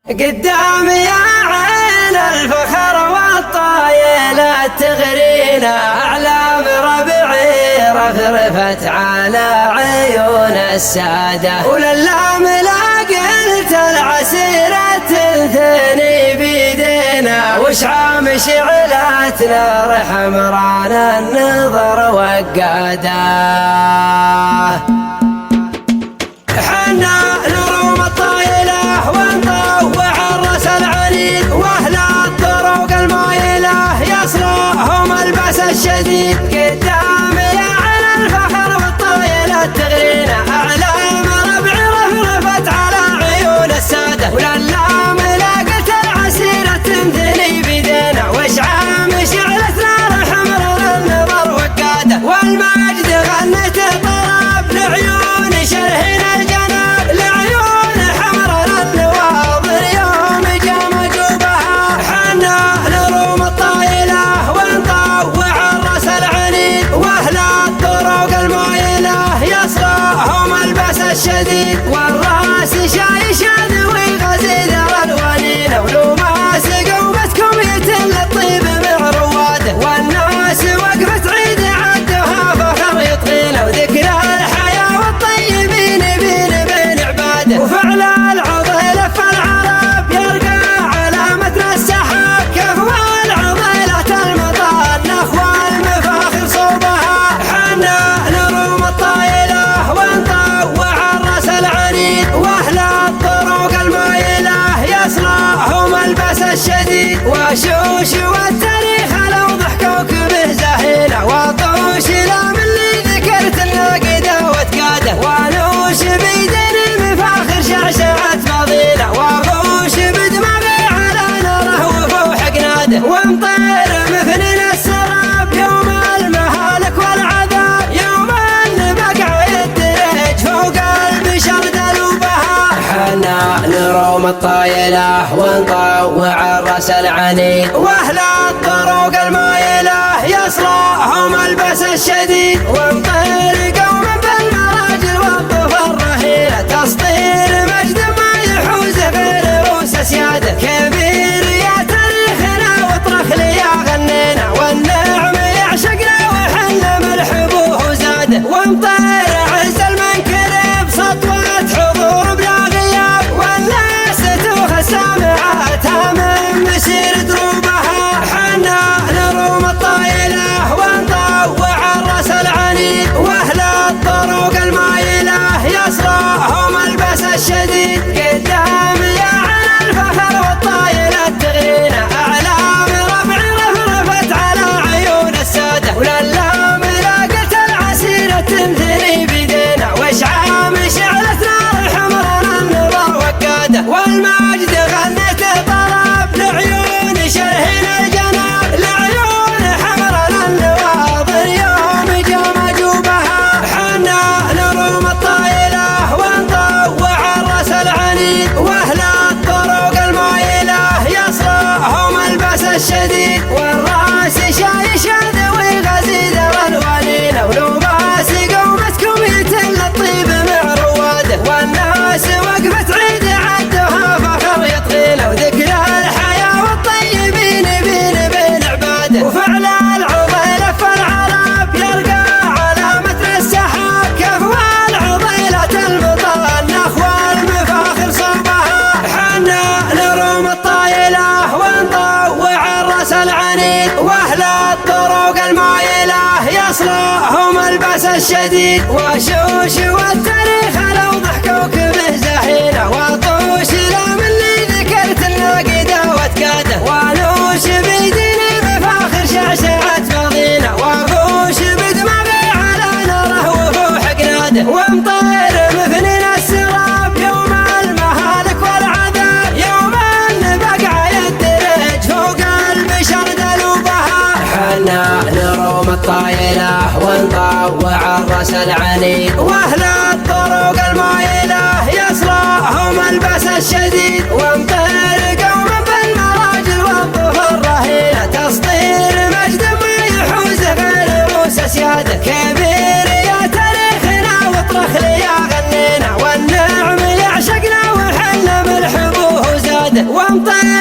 قدام يا عين الفخر والطايلة تغرينا أعلام ربعي رفرفت على عيون السادة، وللام لا قلت العسيرة تنثني بيدينا، وشعام شعلاتنا رحمران النظر وقاده. حنا نروم الطايلة ونطوع الرأس العنيد، واهل الطرق المايلة يصلهم الباس الشديد. قدام يا عين الفخر والطايلة تغرينا أعلام ربعي رفرفت على عيون السادة، وللام لاقت العسيرة تمثلي بيدينا، وشعام شعلتنا رحمر النظر وقاده. والمجد غنت طرب لعيون شرهنا الجناب، لعيون حمر النواظر يوم جام جوبها. حنا نروم الطايلة ونطوع الرأس العنيد، واهل الطرق المايلة يصلهم الباس الشديد. والراس شاي شاذوي غزير الوانين، ولو ما سقوا مسكم يتل الطيب مع رواده. والناس وقفت عيد عدها فخر يطغينا، وذكر الحياة والطيبين بين عباده. وفعل العضل لف العرب يرقى على متن السحاب، كفوا العضلة المطار نخوى المفاخر صوبها. حنا نروم الطايلة ونطوع الرأس العنيد، واهل الطرق المايلة يصلهم الباس الشديد. وشوش والتاريخ لو ضحكوك به زهينة، وطوش لام اللي ذكرت الناقده وتقاده. ونوش بيدين المفاخر شعشعت ماضينا، وغوش بدماغي على ناره وفوح قناده. ومطير مثنين السراب يوم المهالك والعذاب، يوم البقع يدرج فوق البشر دلوبها. حنا نروم الطايلة ونطوع الرأس العنيد، واهل الطرق المايلة يصلهم الباس الشديد. ومطير قوم بالمراجل والظفر رهينة، تسطير مجد ما يحوز غير روس سياده. كبير يا تاريخنا واطرخ لي يا غنينا، والنعم يعشقنا وحنا ملحبوه زاده. ومطير عز المنكر بسطوة حضور بلا غياب، والناس توخى سامعاتها من مسير دروبها. حنا نروم الطايلة ونطوع الرأس العنيد، واهل الطرق المايلة يصلهم الباس الشديد. قدام يا عين الفخر والطايلة تغرينا أعلام ربعي رفرفت على عيون السادة، وللام لاقت العسيرة تمثلي بيدينا، وشعام شعلتنا رحمر النظر وقاده. والمجد غنت طرب لعيون شرهنا الجناب، لعيون حمر النواظر يوم جام جوبها. حنا نروم الطايلة ونطوع الرأس العنيد، واهل الطرق المايلة يصلهم الباس الشديد. والراس شاي شاذوي غزير الوانين، ولو ما سقوا مسكم يتل الطيب مع رواده. والناس وقفت عيد عدها فخر يطغينا، وذكر الحياة والطيبين بين عباده. وفعل العضل لف العرب يرقى على متن السحاب، كفوا العضيلة المطار نخوى المفاخر صوبها. حنا نروم الطايلة ونطوع الرأس العنيد، واهل الطرق المايلة يصلهم الباس الشديد. وشوش والتاريخ لو ضحكوك به زهينة، وطوش لام اللي ذكرت الناقده وتقاده. ونوش بيدين المفاخر شعشعت ماضينا، وغوش بدماغي على ناره وفوح قناده. ومطير مثنين السراب يوم المهالك والعذاب، يوم البقع يدرج فوق البشر دلوبها. حنا نروم الطايلة ونطوع الرأس العنيد، واهل الطرق المايلة يصلهم الباس الشديد. ومطير قوم بالمراجل والظفر رهينة، تسطير مجد ما يحوز غير روس سياده. كبير يا تاريخنا واطرخ لي يا غنينا، والنعم يعشقنا وحنا ملحبوه زاده. وانطير